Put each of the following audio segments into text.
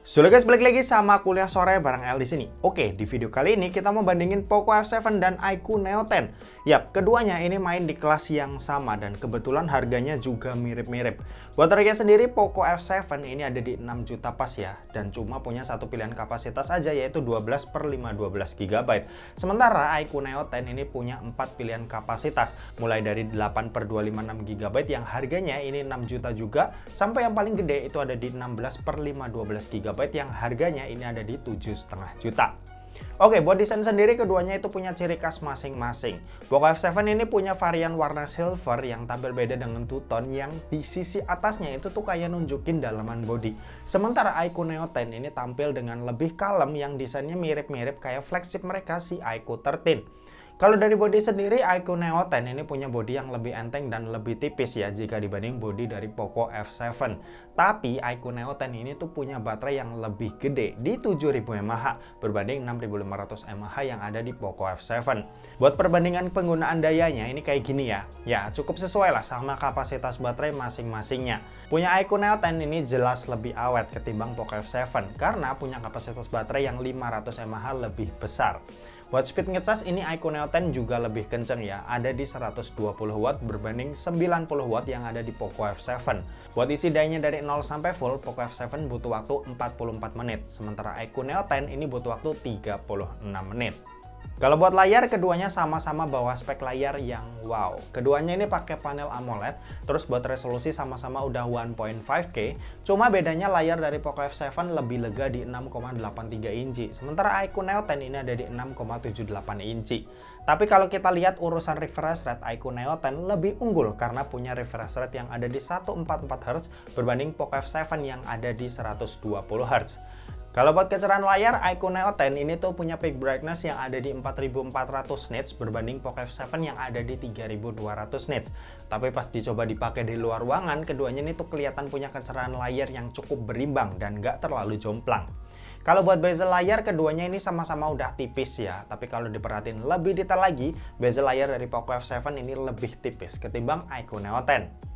So guys, balik lagi sama kuliah sore bareng El di sini. Oke, di video kali ini kita mau bandingin Poco F7 dan iQOO Neo 10. Yap, keduanya ini main di kelas yang sama dan kebetulan harganya juga mirip-mirip. Buat harga sendiri, Poco F7 ini ada di 6 juta pas ya, dan cuma punya satu pilihan kapasitas aja yaitu 12/512 GB. Sementara iQOO Neo 10 ini punya 4 pilihan kapasitas, mulai dari 8/256 GB yang harganya ini 6 juta juga, sampai yang paling gede itu ada di 16/512 GB yang harganya ini ada di 7,5 juta. Oke, buat desain sendiri keduanya itu punya ciri khas masing-masing. Poco F7 ini punya varian warna silver yang tampil beda dengan two-tone yang di sisi atasnya itu tuh kayak nunjukin dalaman body. Sementara iQOO Neo 10 ini tampil dengan lebih kalem yang desainnya mirip-mirip kayak flagship mereka si iQOO 13. Kalau dari bodi sendiri, iQOO Neo 10 ini punya bodi yang lebih enteng dan lebih tipis ya jika dibanding bodi dari Poco F7. Tapi iQOO Neo 10 ini tuh punya baterai yang lebih gede di 7000 mAh berbanding 6500 mAh yang ada di Poco F7. Buat perbandingan penggunaan dayanya ini kayak gini ya. Ya cukup sesuai lah sama kapasitas baterai masing-masingnya. Punya iQOO Neo 10 ini jelas lebih awet ketimbang Poco F7 karena punya kapasitas baterai yang 500 mAh lebih besar. Buat speed ngecas ini iQOO Neo 10 juga lebih kenceng ya, ada di 120 watt berbanding 90 watt yang ada di Poco F7. Buat isi dayanya dari 0 sampai full, Poco F7 butuh waktu 44 menit, sementara iQOO Neo 10 ini butuh waktu 36 menit. Kalau buat layar, keduanya sama-sama bawa spek layar yang wow. Keduanya ini pakai panel AMOLED, terus buat resolusi sama-sama udah 1.5K. Cuma bedanya layar dari Poco F7 lebih lega di 6,83 inci, sementara iQOO Neo 10 ini ada di 6,78 inci. Tapi kalau kita lihat urusan refresh rate, iQOO Neo 10 lebih unggul karena punya refresh rate yang ada di 144 Hz berbanding Poco F7 yang ada di 120 Hz. Kalau buat kecerahan layar, iQOO Neo 10 ini tuh punya peak brightness yang ada di 4400 nits berbanding Poco F7 yang ada di 3200 nits. Tapi pas dicoba dipakai di luar ruangan, keduanya ini tuh kelihatan punya kecerahan layar yang cukup berimbang dan nggak terlalu jomplang. Kalau buat bezel layar, keduanya ini sama-sama udah tipis ya. Tapi kalau diperhatiin lebih detail lagi, bezel layar dari Poco F7 ini lebih tipis ketimbang iQOO Neo 10.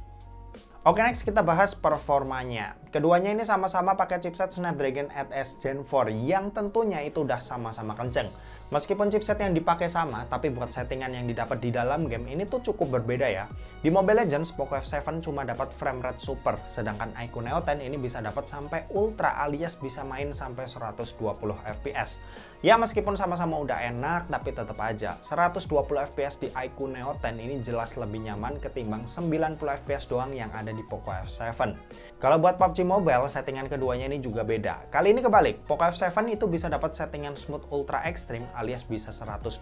Oke, next kita bahas performanya. Keduanya ini sama-sama pakai chipset Snapdragon 8S Gen 4 yang tentunya itu udah sama-sama kenceng. Meskipun chipset yang dipakai sama, tapi buat settingan yang didapat di dalam game ini tuh cukup berbeda ya. Di Mobile Legends, Poco F7 cuma dapat frame rate super, sedangkan iQOO Neo 10 ini bisa dapat sampai ultra alias bisa main sampai 120 fps. Ya meskipun sama-sama udah enak, tapi tetap aja 120 fps di iQOO Neo 10 ini jelas lebih nyaman ketimbang 90 fps doang yang ada di Poco F7. Kalau buat PUBG Mobile, settingan keduanya ini juga beda. Kali ini kebalik, Poco F7 itu bisa dapat settingan smooth ultra extreme alias bisa 120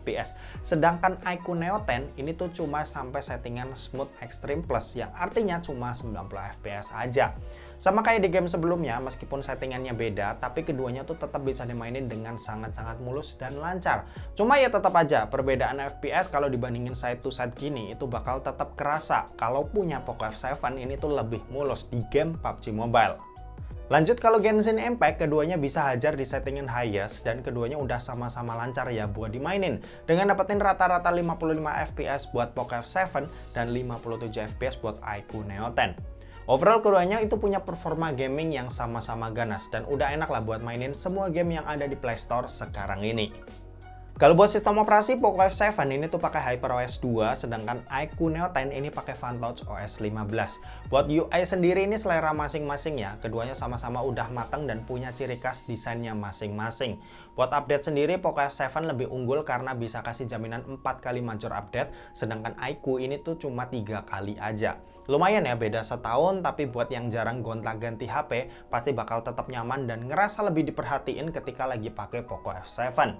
fps. Sedangkan iQOO Neo 10 ini tuh cuma sampai settingan smooth extreme plus yang artinya cuma 90 fps aja. Sama kayak di game sebelumnya, meskipun settingannya beda, tapi keduanya tuh tetap bisa dimainin dengan sangat-sangat mulus dan lancar. Cuma ya tetap aja, perbedaan FPS kalau dibandingin side to side gini, itu bakal tetap kerasa kalau punya Poco F7 ini tuh lebih mulus di game PUBG Mobile. Lanjut kalau Genshin Impact, keduanya bisa hajar di settingan highest dan keduanya udah sama-sama lancar ya buat dimainin. Dengan dapetin rata-rata 55 fps buat Poco F7 dan 57 fps buat iQOO Neo 10. Overall keduanya itu punya performa gaming yang sama-sama ganas dan udah enak lah buat mainin semua game yang ada di Play Store sekarang ini. Kalau buat sistem operasi, Poco F7 ini tuh pakai HyperOS 2, sedangkan iQOO Neo 10 ini pakai FunTouch OS 15. Buat UI sendiri ini selera masing-masing ya, keduanya sama-sama udah matang dan punya ciri khas desainnya masing-masing. Buat update sendiri, Poco F7 lebih unggul karena bisa kasih jaminan 4 kali major update, sedangkan iQOO ini tuh cuma 3 kali aja. Lumayan ya, beda setahun, tapi buat yang jarang gonta-ganti HP, pasti bakal tetap nyaman dan ngerasa lebih diperhatiin ketika lagi pakai Poco F7.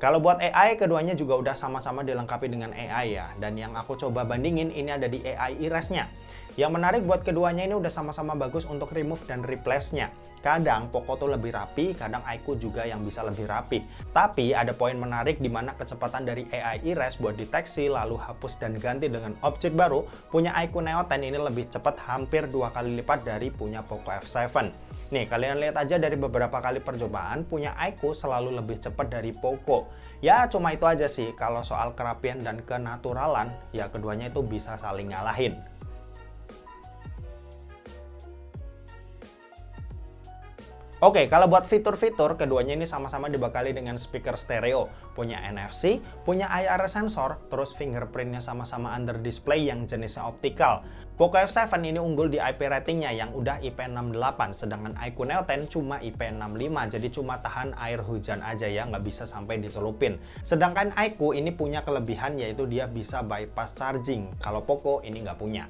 Kalau buat AI, keduanya juga udah sama-sama dilengkapi dengan AI ya. Dan yang aku coba bandingin ini ada di AI Erase-nya. Yang menarik buat keduanya ini udah sama-sama bagus untuk remove dan replace-nya. Kadang Poco tuh lebih rapi, kadang iQOO juga yang bisa lebih rapi. Tapi ada poin menarik di mana kecepatan dari AI Erase buat deteksi lalu hapus dan ganti dengan objek baru punya iQOO Neo 10 ini lebih cepat hampir 2 kali lipat dari punya Poco F7. Nih, kalian lihat aja dari beberapa kali percobaan, punya iQOO selalu lebih cepat dari Poco. Ya, cuma itu aja sih. Kalau soal kerapian dan kenaturalan, ya keduanya itu bisa saling ngalahin. Oke, kalau buat fitur-fitur, keduanya ini sama-sama dibekali dengan speaker stereo, punya NFC, punya IR sensor, terus fingerprintnya sama-sama under display yang jenisnya optikal. Poco F7 ini unggul di IP ratingnya yang udah IP68, sedangkan iQOO Neo 10 cuma IP65, jadi cuma tahan air hujan aja ya, nggak bisa sampai diselupin. Sedangkan iQOO ini punya kelebihan yaitu dia bisa bypass charging, kalau Poco ini nggak punya.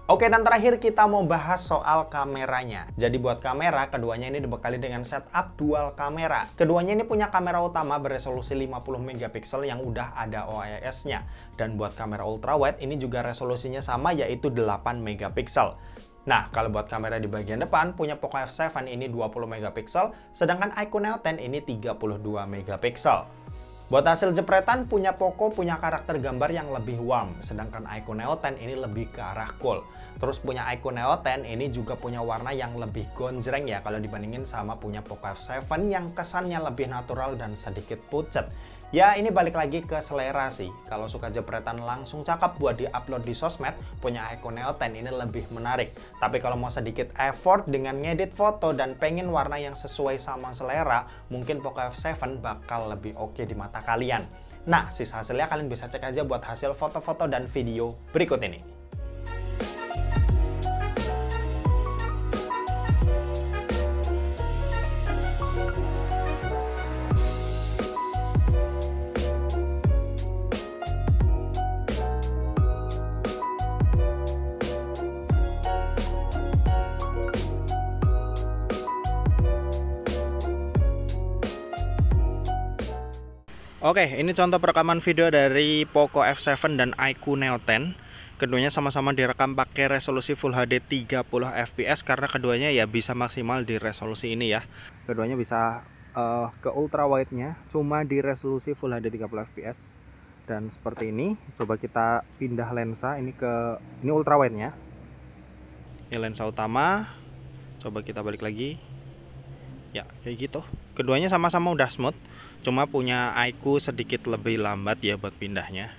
Oke, dan terakhir kita mau bahas soal kameranya. Jadi buat kamera, keduanya ini dibekali dengan setup dual kamera. Keduanya ini punya kamera utama beresolusi 50 megapiksel yang udah ada OIS-nya. Dan buat kamera ultrawide ini juga resolusinya sama yaitu 8 megapiksel. Nah, kalau buat kamera di bagian depan, punya Poco F7 ini 20 megapiksel, sedangkan iQOO Neo 10 ini 32 megapiksel. Buat hasil jepretan, punya Poco punya karakter gambar yang lebih warm, sedangkan iQOO Neo 10 ini lebih ke arah cool. Terus punya iQOO Neo 10 ini juga punya warna yang lebih gonjreng ya kalau dibandingin sama punya Poco F7 yang kesannya lebih natural dan sedikit pucet. Ya, ini balik lagi ke selera sih. Kalau suka jepretan langsung cakep buat di-upload di sosmed, punya iQOO Neo 10 ini lebih menarik. Tapi kalau mau sedikit effort dengan ngedit foto dan pengen warna yang sesuai sama selera, mungkin Poco F7 bakal lebih oke di mata kalian. Nah, sisa hasilnya kalian bisa cek aja buat hasil foto-foto dan video berikut ini. Oke, ini contoh perekaman video dari Poco F7 dan iQOO Neo 10. Keduanya sama-sama direkam pakai resolusi Full HD 30 fps karena keduanya ya bisa maksimal di resolusi ini ya. Keduanya bisa ke ultra wide-nya cuma di resolusi Full HD 30 fps. Dan seperti ini, coba kita pindah lensa ini ultra wide-nya. Ini lensa utama. Coba kita balik lagi. Ya, kayak gitu. Keduanya sama-sama udah smooth. Cuma punya iQOO sedikit lebih lambat ya buat pindahnya.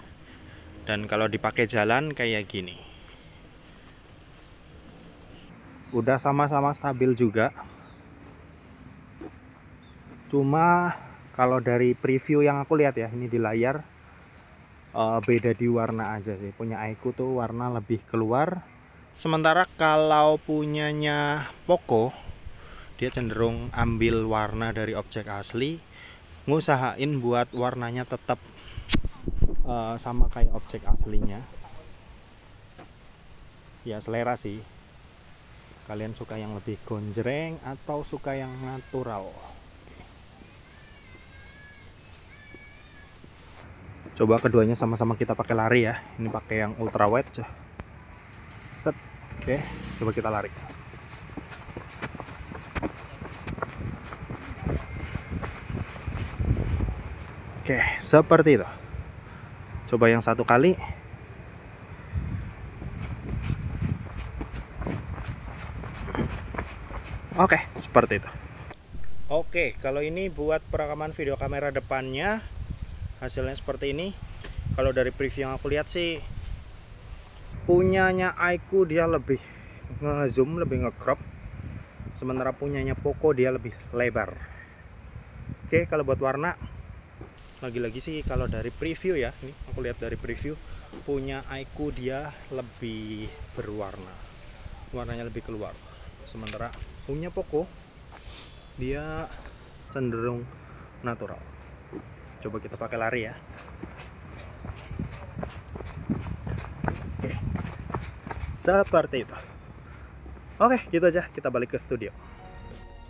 Dan kalau dipakai jalan kayak gini. Udah sama-sama stabil juga. Cuma kalau dari preview yang aku lihat ya, ini di layar beda di warna aja sih. Punya iQOO tuh warna lebih keluar. Sementara kalau punyanya Poco, dia cenderung ambil warna dari objek asli, ngusahain buat warnanya tetap sama kayak objek aslinya. Ya selera sih, kalian suka yang lebih gonjreng atau suka yang natural. Coba keduanya sama-sama kita pakai lari ya. Ini pakai yang ultra wide. Set. Oke, coba kita lari. Oke, seperti itu. Coba yang satu kali. Oke, seperti itu. Oke, kalau ini buat perekaman video kamera depannya, hasilnya seperti ini. Kalau dari preview yang aku lihat sih, punyanya iQOO dia lebih nge-zoom, lebih nge-crop. Sementara punyanya Poco dia lebih lebar. Oke, kalau buat warna, lagi-lagi sih kalau dari preview ya, ini aku lihat dari preview, punya iQOO dia lebih berwarna, warnanya lebih keluar. Sementara punya Poco dia cenderung natural. Coba kita pakai lari ya. Oke, seperti itu. Oke, gitu aja, kita balik ke studio.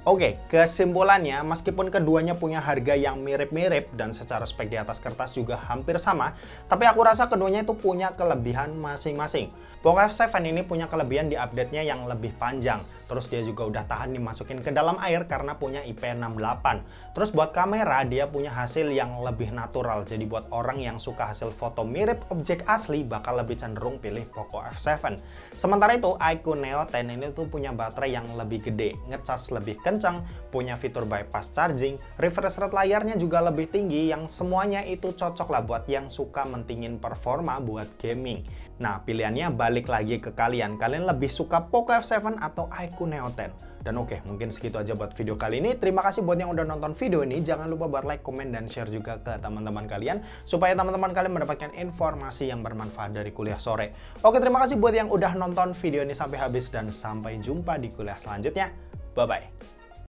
Oke, kesimpulannya, meskipun keduanya punya harga yang mirip-mirip dan secara spek di atas kertas juga hampir sama, tapi aku rasa keduanya itu punya kelebihan masing-masing. Poco F7 ini punya kelebihan di update-nya yang lebih panjang, terus dia juga udah tahan dimasukin ke dalam air karena punya IP68. Terus buat kamera, dia punya hasil yang lebih natural, jadi buat orang yang suka hasil foto mirip objek asli, bakal lebih cenderung pilih Poco F7. Sementara itu, iQOO Neo 10 ini tuh punya baterai yang lebih gede, ngecas lebih kencang, punya fitur bypass charging, refresh rate layarnya juga lebih tinggi, yang semuanya itu cocok lah buat yang suka mentingin performa buat gaming. Nah, pilihannya balik balik lagi ke kalian. Kalian lebih suka Poco F7 atau iQOO Neo 10? Dan oke, mungkin segitu aja buat video kali ini. Terima kasih buat yang udah nonton video ini. Jangan lupa buat like, komen, dan share juga ke teman-teman kalian, supaya teman-teman kalian mendapatkan informasi yang bermanfaat dari kuliah sore. Oke, terima kasih buat yang udah nonton video ini sampai habis, dan sampai jumpa di kuliah selanjutnya. Bye-bye.